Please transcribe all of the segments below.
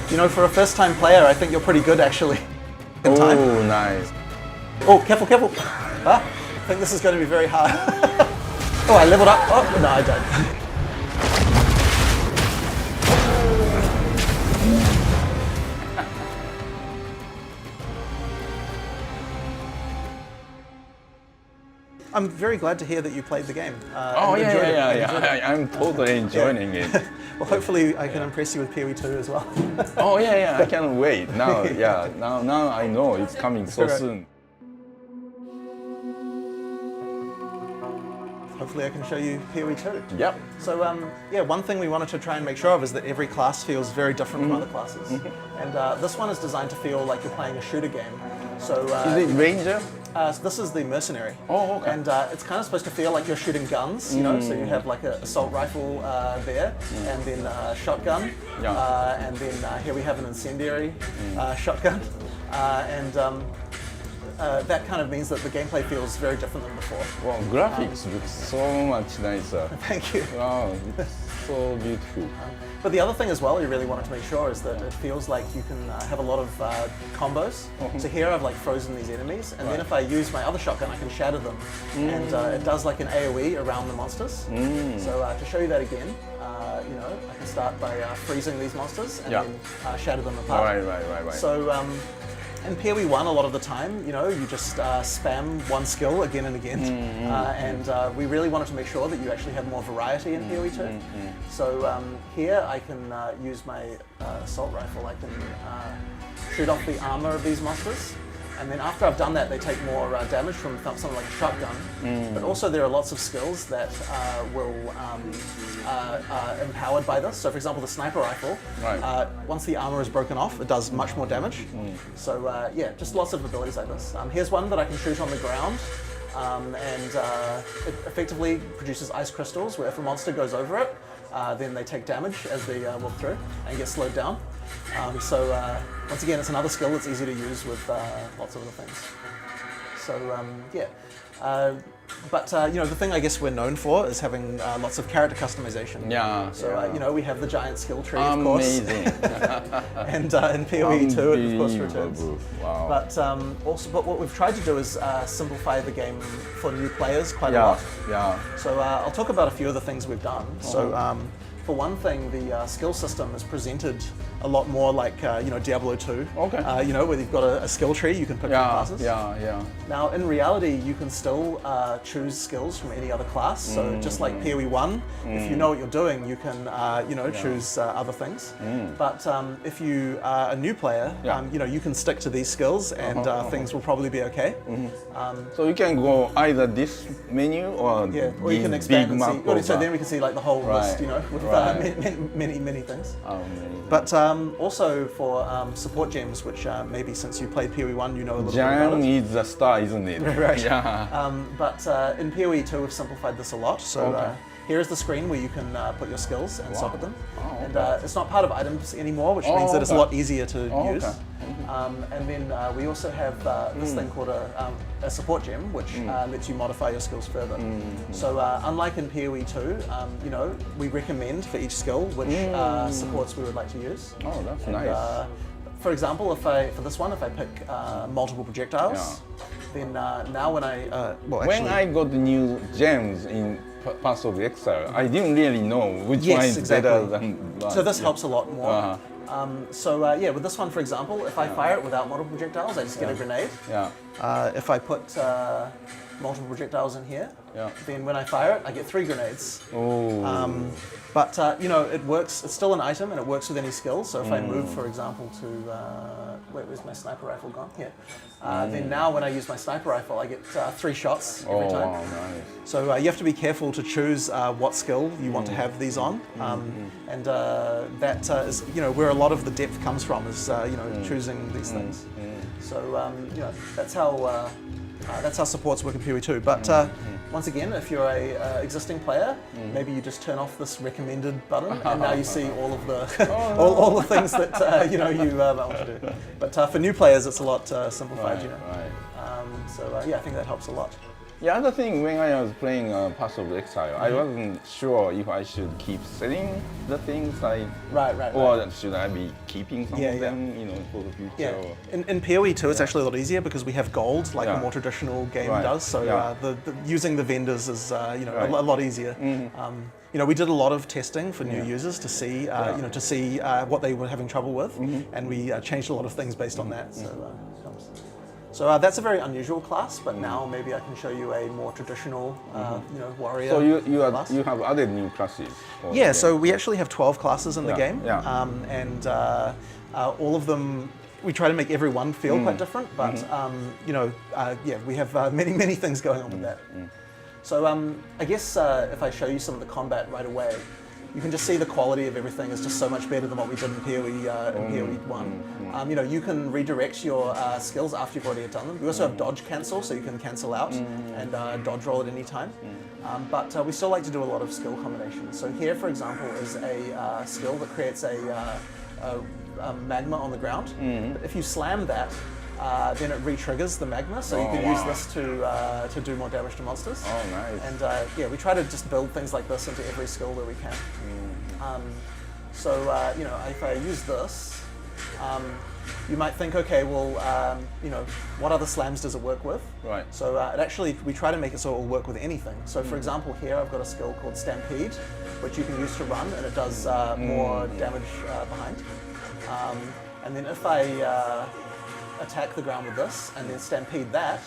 You know, for a first-time player, I think you're pretty good actually. In time. Oh, nice. Oh, careful, careful. Ah, I think this is going to be very hard. Oh, I leveled up. Oh, no, I don't. I'm very glad to hear that you played the game. Oh, and enjoyed it. yeah. I'm totally enjoying it. Well, hopefully I can impress you with PoE 2 as well. Oh, yeah, I can't wait. Now, now I know it's coming so soon. Hopefully I can show you PoE 2. Yep. So yeah, one thing we wanted to try and make sure of is that every class feels very different from other classes. And this one is designed to feel like you're playing a shooter game. So is it Ranger? So this is the Mercenary. Oh, okay. And it's kind of supposed to feel like you're shooting guns, you know, so you have like an assault rifle there, and then a shotgun, and then here we have an incendiary shotgun, and that kind of means that the gameplay feels very different than before. Wow, graphics look so much nicer. Thank you. Wow, it's so beautiful. But the other thing as well we really wanted to make sure is that it feels like you can have a lot of combos. So here I've like frozen these enemies, and then if I use my other shotgun I can shatter them, and it does like an AoE around the monsters. So to show you that again, you know, I can start by freezing these monsters and then shatter them apart. Right. So in PoE 1, a lot of the time, you know, you just spam one skill again and again, and we really wanted to make sure that you actually have more variety in PoE 2. So here I can use my assault rifle. I can shoot off the armor of these monsters, and then after I've done that, they take more damage from something like a shotgun. But also there are lots of skills that will are empowered by this. So for example, the sniper rifle, once the armor is broken off, it does much more damage. So yeah, just lots of abilities like this. Here's one that I can shoot on the ground, and it effectively produces ice crystals, where if a monster goes over it, then they take damage as they walk through and get slowed down. So once again, it's another skill that's easy to use with lots of other things. So yeah. But you know, the thing I guess we're known for is having lots of character customization. So you know, we have the giant skill tree, of course. Amazing. And in PoE 2 it of course returns. Wow. But but what we've tried to do is simplify the game for new players quite a lot. So I'll talk about a few of the things we've done. So for one thing, the skill system is presented a lot more like you know, Diablo 2. You know, where you've got a skill tree, you can pick your classes. Now in reality, you can still choose skills from any other class. So just like PoE 1, if you know what you're doing, you can you know, choose other things. But if you are a new player, you know, you can stick to these skills, and things will probably be okay. So you can go either this menu or or you can expand and see. So then we can see like the whole list, you know, with many things. But also for support gems, which maybe since you played PoE 1, you know a little bit about it. Gem is the star, isn't it? But in PoE 2, we've simplified this a lot. So here is the screen where you can put your skills and socket them. And it's not part of items anymore, which means that it's a lot easier to use. And then we also have this thing called a support gem, which lets you modify your skills further. So unlike in PoE 2, you know, we recommend for each skill which supports we would like to use. Oh, that's nice. For example, for this one, if I pick multiple projectiles, then now when I when I got the new gems in Path of Exile, I didn't really know which one is better than one. So this helps a lot more. So yeah, with this one, for example, if I fire it without multiple projectiles, I just get a grenade. If I put multiple projectiles in here, then when I fire it, I get 3 grenades. But you know, it works. It's still an item, and it works with any skill. So if I move, for example, to where's my sniper rifle gone? Here. Then now, when I use my sniper rifle, I get 3 shots every time. Wow, nice. So you have to be careful to choose what skill you want to have these on, and that is, you know, where a lot of the depth comes from, is you know, choosing these things. So you know, that's how supports work in PoE 2. But once again, if you're a existing player, maybe you just turn off this recommended button, and now you see all of the all the things that you know, you want to do. But for new players, it's a lot simplified. You know. So yeah, I think that helps a lot. The other thing, when I was playing Path of Exile, I wasn't sure if I should keep selling the things or should I be keeping some of them, for the future. Yeah. In PoE 2, it's actually a lot easier because we have gold, like a more traditional game does. So using the vendors is a lot easier. We did a lot of testing for new users to see what they were having trouble with, and we changed a lot of things based on that. So that's a very unusual class, but now maybe I can show you a more traditional, warrior. So you have added new classes. Yeah. So we actually have 12 classes in the game, and all of them. We try to make every one feel quite different, but we have many things going on with that. So I guess if I show you some of the combat right away, you can just see the quality of everything is just so much better than what we did in PoE 1. You can redirect your skills after you've already done them. We also have dodge cancel, so you can cancel out and dodge roll at any time. But we still like to do a lot of skill combinations. So here, for example, is a skill that creates a magma on the ground. But if you slam that, then it re-triggers the magma, so you can use this to do more damage to monsters. Oh, nice. And we try to just build things like this into every skill that we can. If I use this, you might think, okay, well, what other slams does it work with? Right. So we try to make it so it will work with anything. So for example, here I've got a skill called Stampede, which you can use to run, and it does more damage behind. And then if I attack the ground with this and then stampede that,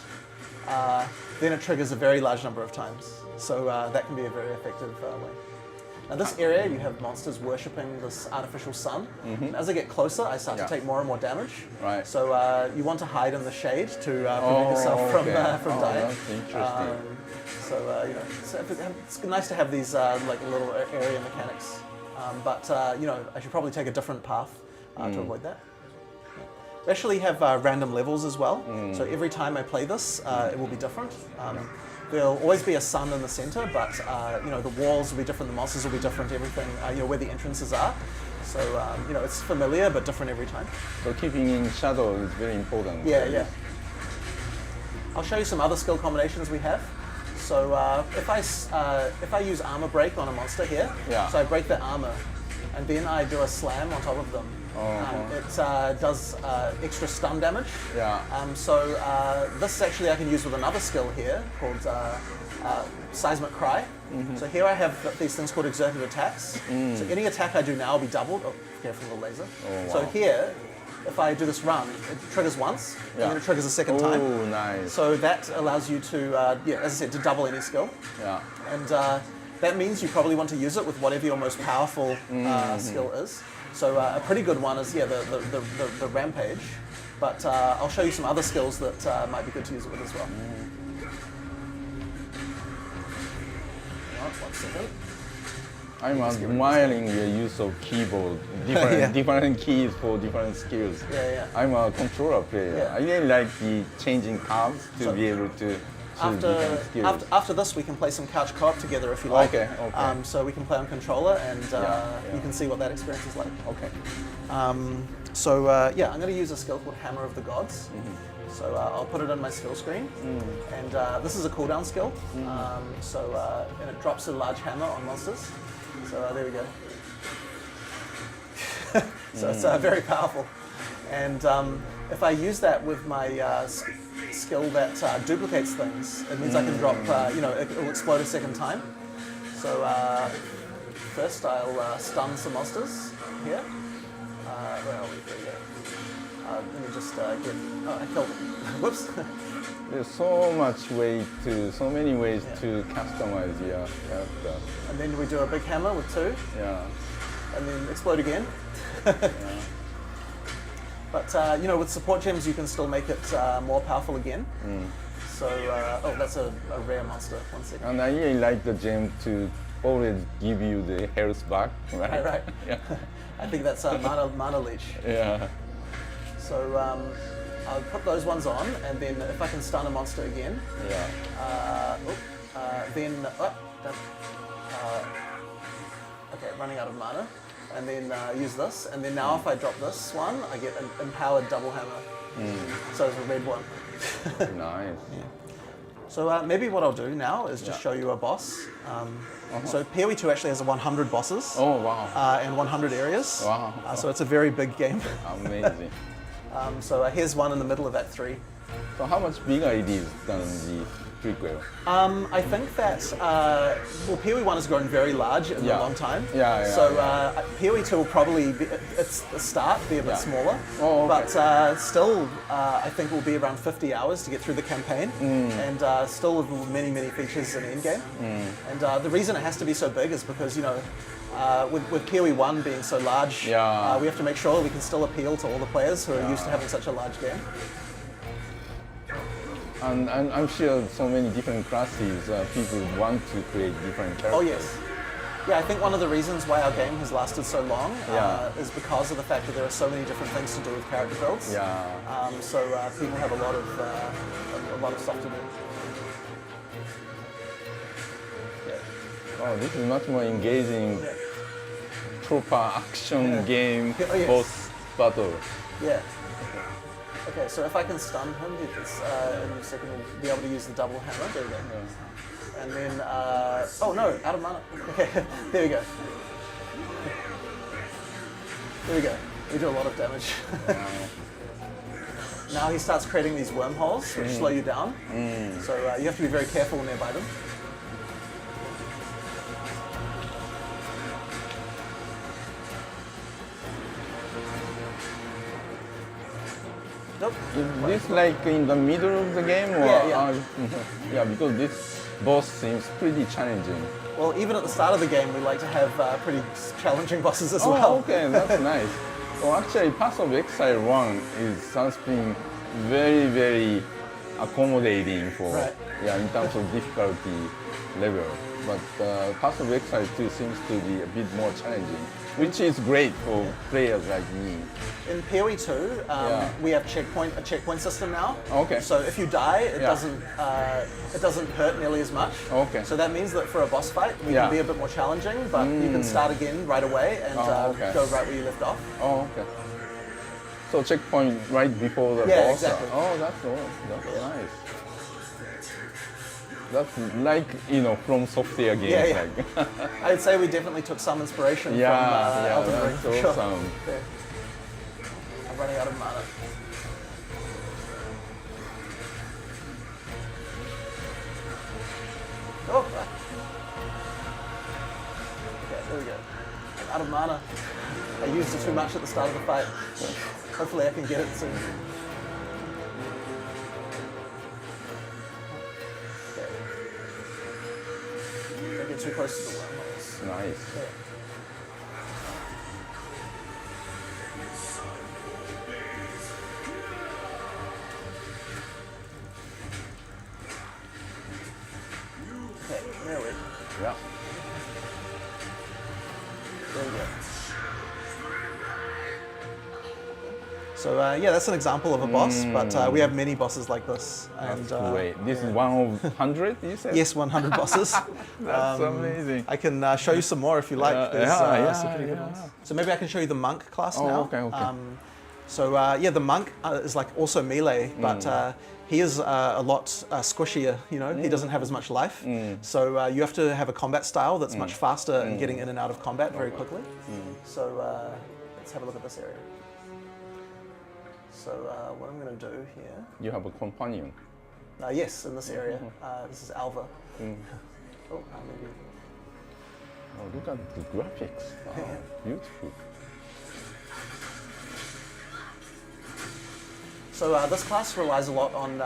then it triggers a very large number of times. So that can be a very effective way. Now this area, you have monsters worshipping this artificial sun. And as I get closer, I start to take more and more damage. Right. So you want to hide in the shade to prevent yourself from dying. That's interesting. It's nice to have these little area mechanics. I should probably take a different path to avoid that. We actually have random levels as well. So every time I play this, it will be different. There'll always be a sun in the center, but the walls will be different, the monsters will be different, everything, where the entrances are. So it's familiar but different every time. So keeping in shadow is very important. Yeah. I'll show you some other skill combinations we have. So if I use armor break on a monster here, so I break their armor, and then I do a slam on top of them. It does extra stun damage. This actually I can use with another skill here called Seismic Cry. So here I have these things called exerted attacks. So any attack I do now will be doubled. Oh, careful with the laser. So here, if I do this run, it triggers once, and then it triggers a second time. Oh, nice. So that allows you to, as I said, to double any skill. And that means you probably want to use it with whatever your most powerful skill is. So a pretty good one is the Rampage, but I'll show you some other skills that might be good to use it with as well. One second. I'm admiring the use of keyboard, different keys for different skills. I'm a controller player. I really like the changing tabs to be able to choose different skills. After this, we can play some couch co-op together if you like. Okay. So we can play on controller, and you can see what that experience is like. Okay. I'm going to use a skill called Hammer of the Gods. So I'll put it on my skill screen, and this is a cooldown skill. And it drops a large hammer on monsters. So there we go. So it's very powerful. And if I use that with my skill that duplicates things, it means I can drop, it will explode a second time. So first I'll stun some monsters here. Where are we? There we go. Let me just get, I killed them. Whoops. There's so many ways to customize your character. And then we do a big hammer with 2. And then explode again. But with support gems, you can still make it more powerful again. So, that's a rare monster. 1 second. And I really like the gem to always give you the health back, right? Right. I think that's mana leech. So I'll put those ones on, and then if I can stun a monster again, running out of mana, and then use this, and then now if I drop this one, I get an empowered double hammer. So it's a red one. Nice. So maybe what I'll do now is just show you a boss. So PoE 2 actually has 100 bosses. Oh wow! And 100 areas. Wow! So it's a very big game. Amazing. So here's one in the middle of Act 3. So how much bigger it is than the prequel? I think that well, PoE 1 has grown very large in a long time. So PoE 2 will probably be, it's the start, be a bit smaller. Oh, okay. But still, I think it will be around 50 hours to get through the campaign, and still with many, many features in endgame. And the reason it has to be so big is because, you know, with PoE 1 being so large, we have to make sure we can still appeal to all the players who are used to having such a large game. And I'm sure so many different classes, people want to create different characters. Oh yes. Yeah, I think one of the reasons why our game has lasted so long is because of the fact that there are so many different things to do with character builds. So people have a lot of stuff to do. Oh, this is much more engaging, proper action game boss battle. Yeah. Okay, so if I can stun him, in a second we'll be able to use the double hammer. There we go. And then, oh no, out of mana. Okay, there we go. There we go. We do a lot of damage. Now he starts creating these wormholes, which slow you down. So you have to be very careful nearby them. Nope. Is this like in the middle of the game? Or yeah, because this boss seems pretty challenging. Well, even at the start of the game, we like to have pretty challenging bosses as well. Oh, okay, that's nice. Well, actually, Path of Exile 1 is something very, very accommodating for, in terms of difficulty level. But Path of Exile 2 seems to be a bit more challenging, which is great for players like me. In PoE 2, we have a checkpoint system now. Okay. So if you die, it doesn't hurt nearly as much. Okay. So that means that for a boss fight, we can be a bit more challenging, but you can start again right away and go right where you left off. Oh, okay. So checkpoint right before the boss. Yeah, exactly. Oh, that's nice. That's like, you know, from software games. Yeah. Like. I'd say we definitely took some inspiration from Elden Ring. That's awesome. Sure. I'm running out of mana. Oh! Okay, there we go. I'm out of mana. I used it too much at the start of the fight. Hopefully I can get it soon. Don't get too close to the wormholes. Nice. Yeah. Okay, there we go. Yeah. There we go. So that's an example of a boss, but we have many bosses like this. That's great. This is one of 100, you said? Yes, 100 bosses. That's amazing. I can show you some more if you like. There's some pretty good ones. So maybe I can show you the monk class now. Okay. The monk is like also melee, but he is a lot squishier, you know, he doesn't have as much life. So you have to have a combat style that's much faster in getting in and out of combat very quickly. So let's have a look at this area. So what I'm going to do here... You have a companion? Yes, in this area. This is Alva. Maybe. Oh, look at the graphics. Oh, beautiful. So this class relies a lot on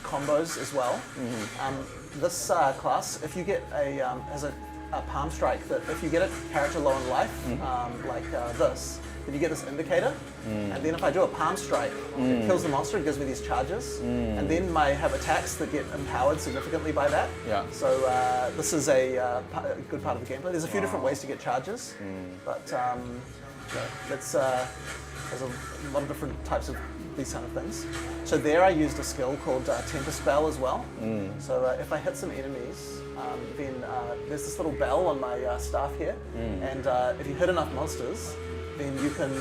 combos as well. This class, if you get has a palm strike, that if you get a character low in life, like this, then you get this indicator, and then if I do a palm strike, it kills the monster, it gives me these charges, and then I have attacks that get empowered significantly by that. So this is a good part of the gameplay. There's a few different ways to get charges, but there's a lot of different types of these kind of things. So there I used a skill called Temper Spell as well. So if I hit some enemies, then there's this little bell on my staff here, and if you hit enough monsters, then you can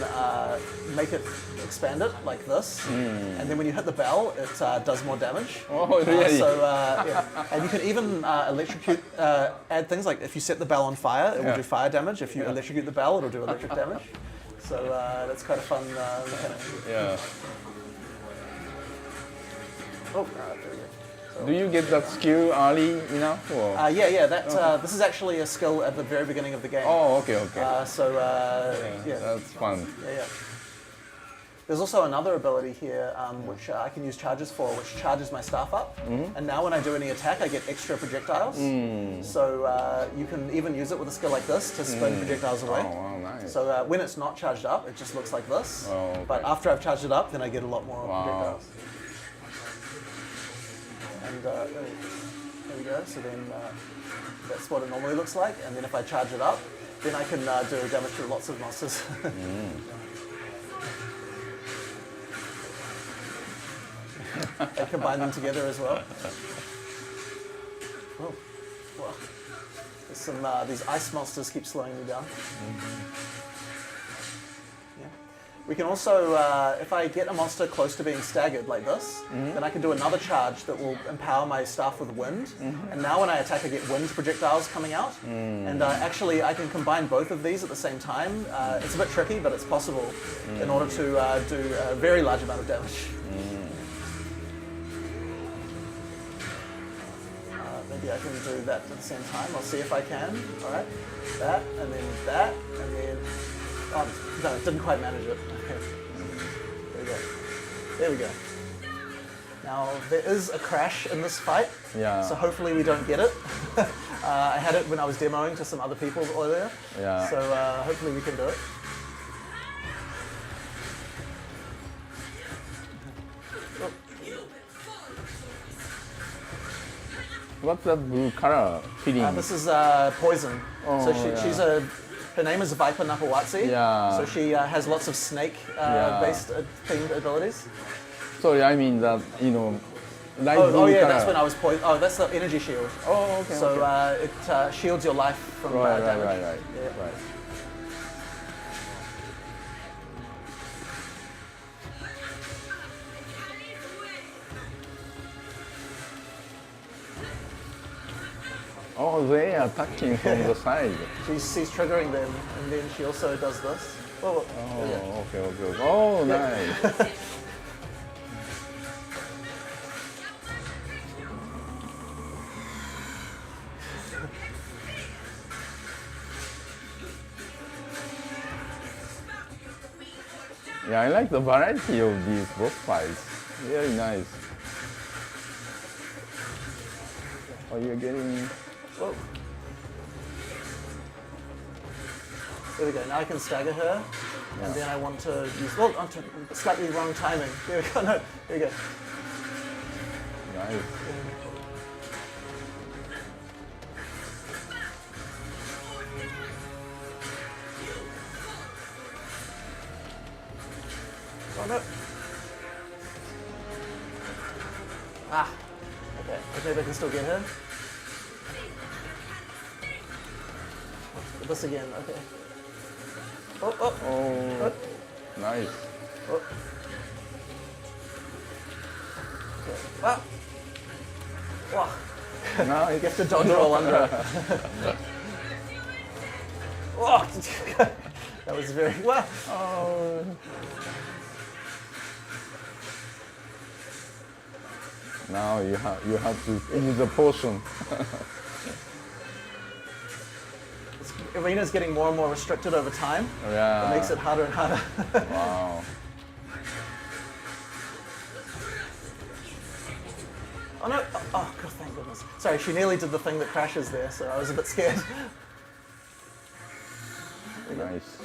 make it expand it like this, and then when you hit the bell, it does more damage. Oh, really? Yeah. And you can even electrocute, add things like if you set the bell on fire, it will do fire damage. If you electrocute the bell, it'll do electric damage. So that's quite a fun mechanic. Yeah. Oh, there we go. Do you get that skill early enough? Or? Yeah. This is actually a skill at the very beginning of the game. Oh, okay. Yeah. That's fun. Yeah. There's also another ability here which I can use charges for, which charges my staff up. And now when I do any attack, I get extra projectiles. So you can even use it with a skill like this to spin projectiles away. Oh, wow, nice. So when it's not charged up, it just looks like this. Oh, okay. But after I've charged it up, then I get a lot more projectiles. And there we go. So then that's what it normally looks like. And then if I charge it up, then I can do damage to lots of monsters. And combine them together as well. Oh, wow. There's some these ice monsters keep slowing me down. Yeah. We can also, if I get a monster close to being staggered like this, then I can do another charge that will empower my staff with wind. And now when I attack, I get wind projectiles coming out. And actually, I can combine both of these at the same time. It's a bit tricky, but it's possible in order to do a very large amount of damage. Maybe I can do that at the same time. I'll see if I can. All right, that, and then, oh, no, didn't quite manage it. Okay. There we go. Now, there is a crash in this fight, so hopefully we don't get it. I had it when I was demoing to some other people earlier, so hopefully we can do it. What's that blue color feeling? This is poison. So her name is Viper Napawatsi. So she has lots of snake-based themed abilities. Sorry, I mean that, light blue color. That's when I was poisoned. Oh, that's the energy shield. Oh, okay. So it shields your life from damage. Right. Oh, they are attacking from the side. She's triggering them, and then she also does this. Oh, okay. Oh, nice. Yeah, I like the variety of these boss fights. Very nice. Oh, you're getting... Whoa. There we go. Now I can stagger her, and then I want to use. Well, slightly wrong timing. There we go. No, there we go. Nice. Oh no. Okay. Maybe I can still get her. This again, okay. Oh. Nice. Oh. Okay. Ah. Wow. Now you have to dodge roll under it. Oh. That was very well. Oh. Now you have to use the potion. Arena's getting more and more restricted over time. Yeah. It makes it harder and harder. Wow. Oh no! Oh god, thank goodness. Sorry, she nearly did the thing that crashes there, so I was a bit scared. Nice.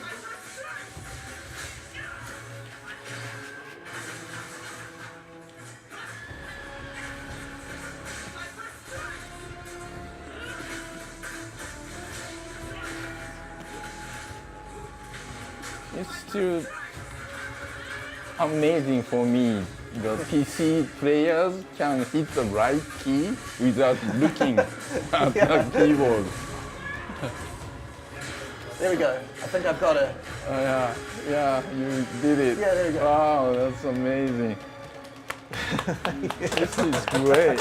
It's still amazing for me. The PC players can hit the right key without looking at the keyboard. There we go. I think I've got it. Yeah, you did it. Yeah, there we go. Wow, that's amazing. This is great.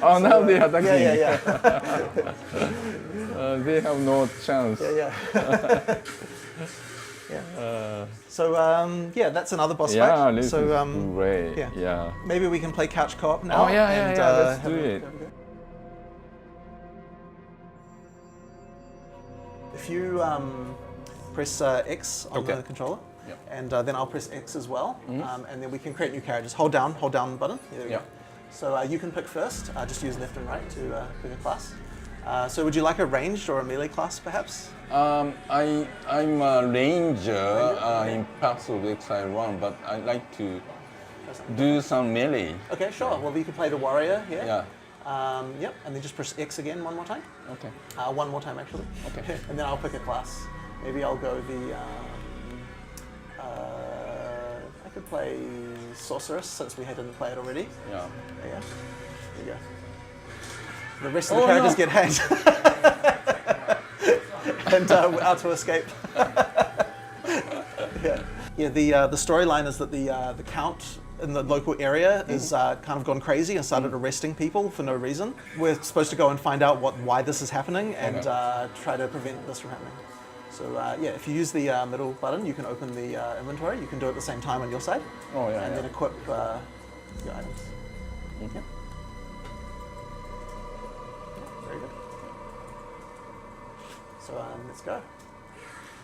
Oh, now they are attacking. Yeah. They have no chance. Yeah. So yeah, that's another boss fight. Yeah, this so, is great. Yeah. Maybe we can play couch co-op now. Oh yeah. Let's do it. If you press X on the controller, and then I'll press X as well, and then we can create new characters. Hold down the button. There we go. So you can pick first. Just use left and right to pick a class. So would you like a ranged or a melee class, perhaps? I'm a ranger in Paths of Exile 1, but I'd like to do some melee. Okay, sure. Well, you can play the warrior here. Yeah. Yep, and then just press X again one more time. Okay. One more time, actually. Okay. And then I'll pick a class. Maybe I'll go the... I could play Sorceress, since we didn't play it already. Yeah. There you go. The rest of the characters get hacked. And out to escape. Yeah, the storyline is that the count in the local area is kind of gone crazy and started arresting people for no reason. We're supposed to go and find out why this is happening and try to prevent this from happening. So yeah, if you use the middle button, you can open the inventory. You can do it at the same time on your side. Oh yeah. And then equip your items. Yep. Very good. So let's go.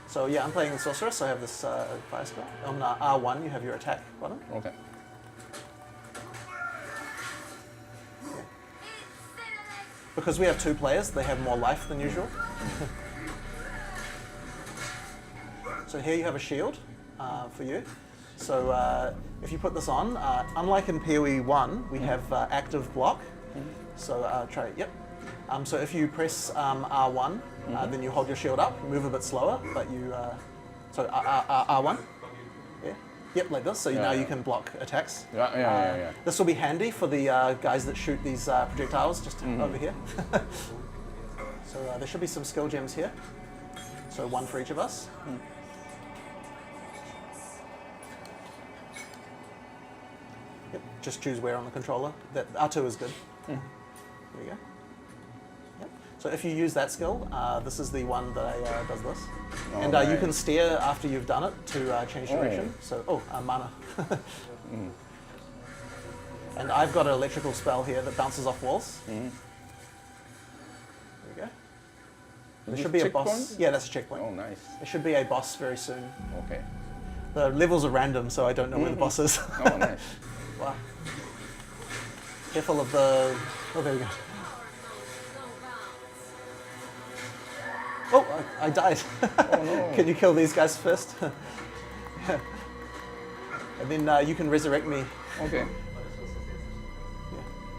So yeah, I'm playing the Sorceress, so I have this fire spell. On R1, you have your attack button. Okay. Yeah. Because we have 2 players, they have more life than usual. So here you have a shield for you. So if you put this on, unlike in PoE 1, we have active block. So try, yep. So if you press R1, then you hold your shield up, move a bit slower, but you, so R1, yeah, yep, like this, so now you can block attacks. Yeah. This will be handy for the guys that shoot these projectiles just over here. So there should be some skill gems here, so 1 for each of us. Yep, just choose where on the controller. That R2 is good. There you go. Yep. So if you use that skill, this is the one that does this. And you can steer after you've done it to change direction. So, mana. And I've got an electrical spell here that bounces off walls. There we go. There should be a boss. Yeah, that's a checkpoint. Oh, nice. There should be a boss very soon. Okay. The levels are random, so I don't know where the boss is. Oh, nice. Wow. Careful of the... Oh, there we go. Oh, I died. Oh, no. Can you kill these guys first? Yeah. And then you can resurrect me. Okay. Yeah.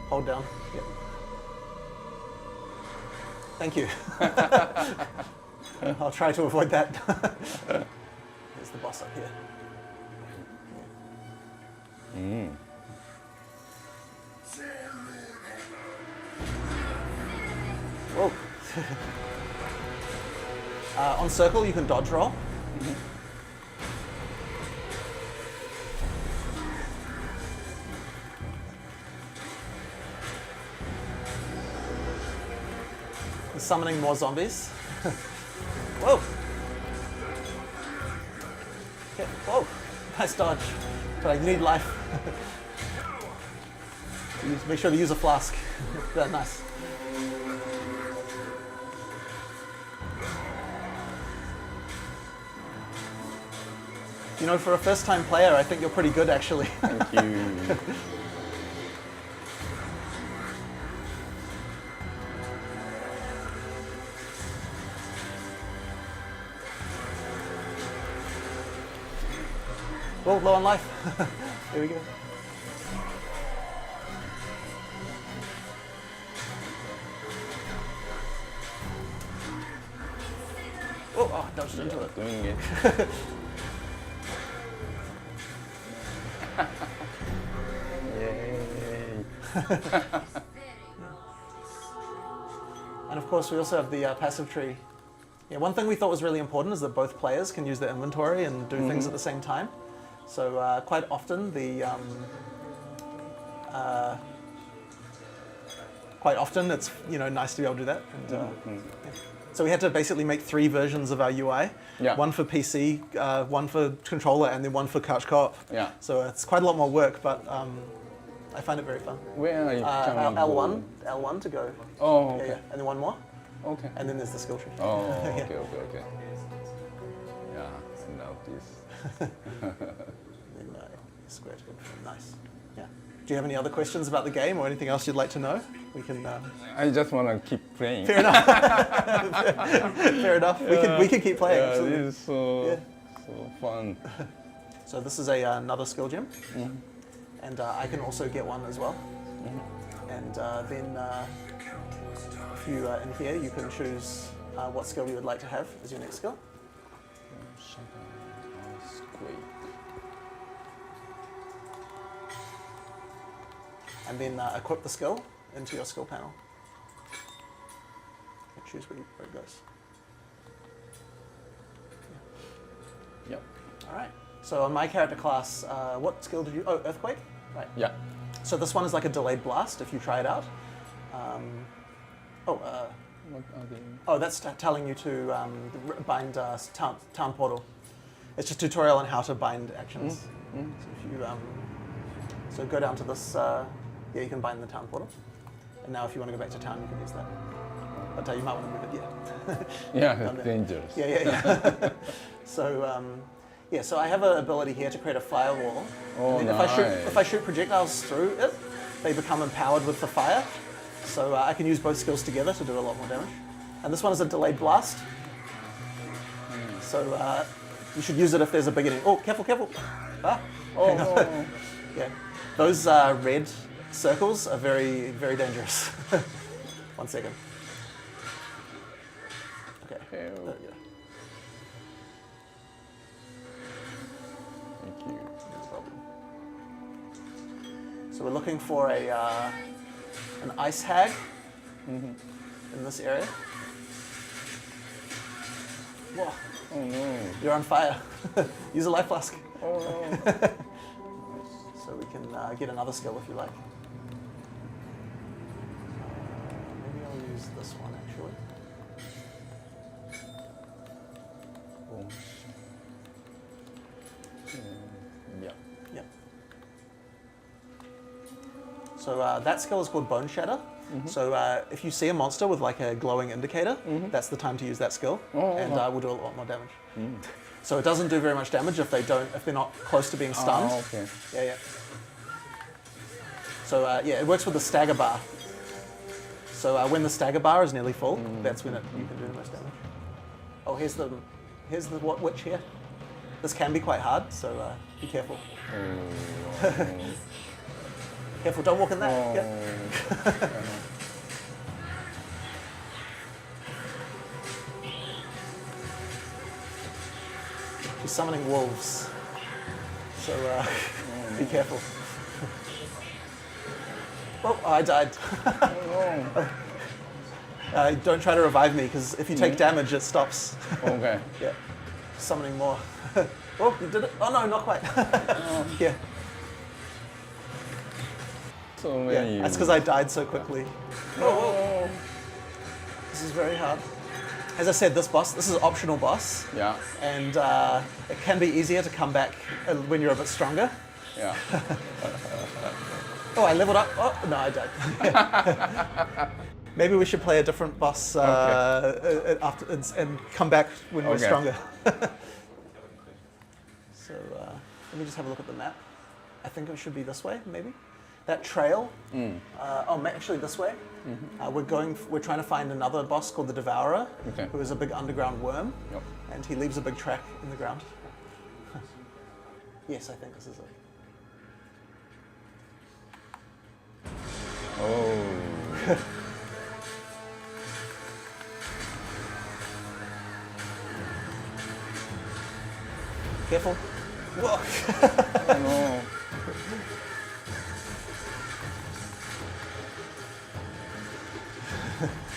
Hold down. Yep. Thank you. I'll try to avoid that. There's the boss up here. Yeah. Whoa. On circle, you can dodge roll. We're summoning more zombies. Whoa. Okay. Whoa. Nice dodge. But you need life. Make sure to use a flask. That's nice. You know, for a first-time player, I think you're pretty good, actually. Thank you. Well, low on life. Here we go. Oh, dodged into it. Doing it. Yay. And of course, we also have the passive tree Yeah, one thing we thought was really important is that both players can use their inventory and do things at the same time. So quite often it's nice to be able to do that. And, yeah. So we had to basically make 3 versions of our UI. Yeah. One for PC, one for controller, and then one for couch co-op. Yeah. So it's quite a lot more work, but I find it very fun. Where are you coming L1 to go. Oh, okay. Yeah. And then one more. Okay. And then there's the skill tree. Oh, Yeah. okay. Yeah, now this. Then square to go. Nice. Yeah. Do you have any other questions about the game or anything else you'd like to know? We can. I just want to keep playing. Fair enough. Fair enough. We can keep playing. Yeah, Absolutely. this is so fun. So this is another skill gem, and I can also get one as well. And then if you in here, you can choose what skill you would like to have as your next skill. And then equip the skill into your skill panel. And choose where it goes. Yep. All right. So on my character class, what skill did you? Oh, earthquake. Right. Yeah. So this one is like a delayed blast. If you try it out. What are they? Oh, that's telling you to bind town portal. It's just a tutorial on how to bind actions. So if you so go down to this. Yeah, you can bind the town portal. And now if you want to go back to town, you can use that. But you might want to move it, yeah. Yeah, it's dangerous. Yeah. So, so I have an ability here to create a firewall. Oh, and then nice. if I shoot projectiles through it, they become empowered with the fire. So I can use both skills together to do a lot more damage. And this one is a delayed blast. So you should use it if there's a beginning. Oh, careful. Ah. Oh, no. Yeah. Those red circles are very, very dangerous. 1 second. Okay. There we go. Thank you. No problem. So we're looking for an ice hag in this area. Whoa. Oh no. You're on fire. Use a life flask. Oh no. So we can get another skill if you like. Maybe I'll use this one actually. Yeah. So that skill is called Bone Shatter. So if you see a monster with like a glowing indicator, that's the time to use that skill, and we'll do a lot more damage. So it doesn't do very much damage if they're not close to being stunned. Oh, okay. Yeah. So it works with the stagger bar. So when the stagger bar is nearly full, that's when you can do the most damage. Oh, here's the witch here. This can be quite hard, so be careful. Careful, don't walk in that. Yep. She's summoning wolves, so be careful. Oh, I died. Don't try to revive me, because if you take damage, it stops. Okay. Yeah. Summoning more. Oh, you did it. Oh, no, not quite. Yeah. So many. Yeah, that's because I died so quickly. Oh. This is very hard. As I said, this is an optional boss. Yeah. And it can be easier to come back when you're a bit stronger. Yeah. Oh, I leveled up. Oh, no, I died. Maybe we should play a different boss after and come back when we're stronger. So let me just have a look at the map. I think it should be this way, maybe. That trail. Actually this way. We're trying to find another boss called the Devourer, who is a big underground worm, and he leaves a big track in the ground. Yes, I think this is it. Oh. Careful. Whoa. Oh no.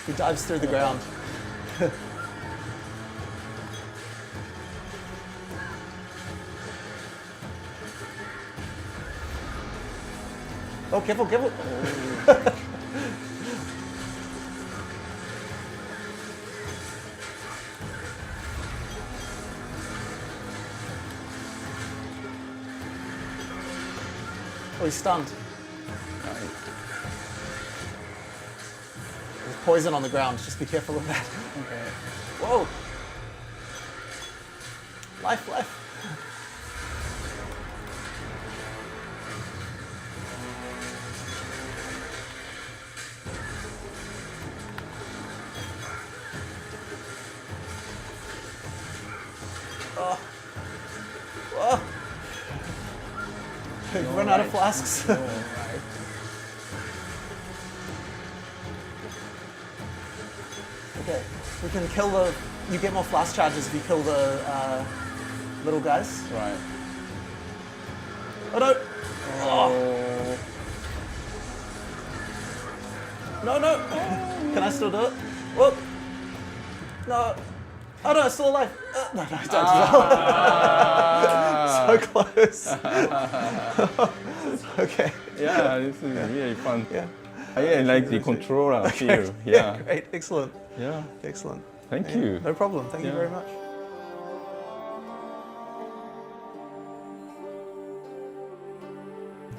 He dives through the ground. Oh, careful, careful. Oh, he's stunned. There's poison on the ground. Just be careful of that. Okay. Whoa. Life, life. Oh. Whoa. We've run out of flasks. Okay, we can kill the. You get more flask charges if you kill the little guys. Right. Oh no! Oh. No, no! Can I still do it? Whoop! No! Oh no, it's still alive! No, no, don't So close! Okay. Yeah, this is really fun. Yeah. I really like the controller feel. Yeah, great, excellent. Yeah. Excellent. Thank Yeah, you. No problem, thank you very much.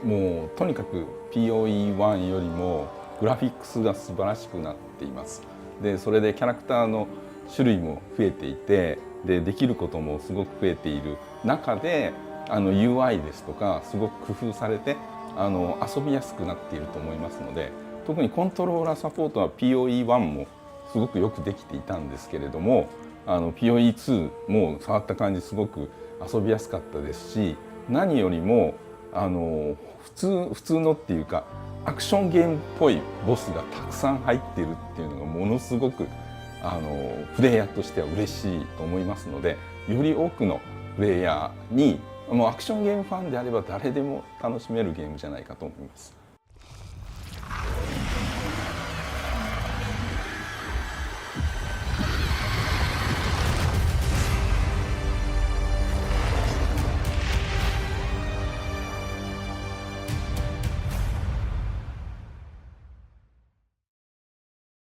もうとにかく POE1 よりもグラフィックスが素晴らしくなっています。でそれでキャラクターの種類も増えていて、できることもすごく増えている中でUI ですとかすごく工夫されて遊びやすくなっていると思いますので、特にコントローラーサポートは POE1 もすごくよくできていたんですけれども、POE2 も触った感じすごく遊びやすかったですし、何よりも普通のっていうかアクションゲームっぽいボスがたくさん入っているっていうのがものすごくプレイヤーとしては嬉しいと思いますので、より多くのプレイヤーにもうアクションゲームファンであれば誰でも楽しめるゲームじゃないかと思います。